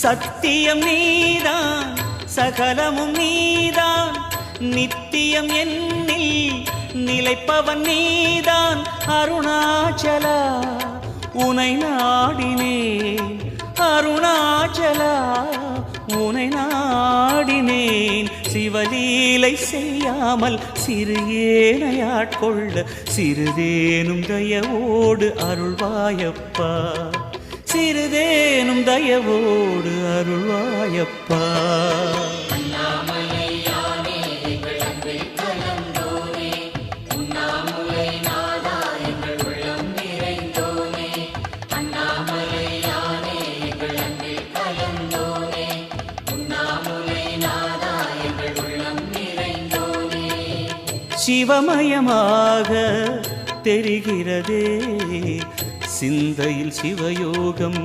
சத்தியம் நீதான் சகலமும் நீதான் நித்தியம் என்னில் நிலைப்பவன் நீதான் அருணாச்சலா உனை நாடினேன் அருணாச்சலா உனை நாடினேன் சிவலீலை செய்யாமல் சிறு ஏனையாட்கொள்ள சிறிதேனும் தயவோடு அருள்வாயப்பா சிறிதேனும் தயவோடு அருள்வாயப்பா சிவமயமாக தெரிகிறதே சிந்தையில் சிவயோகம்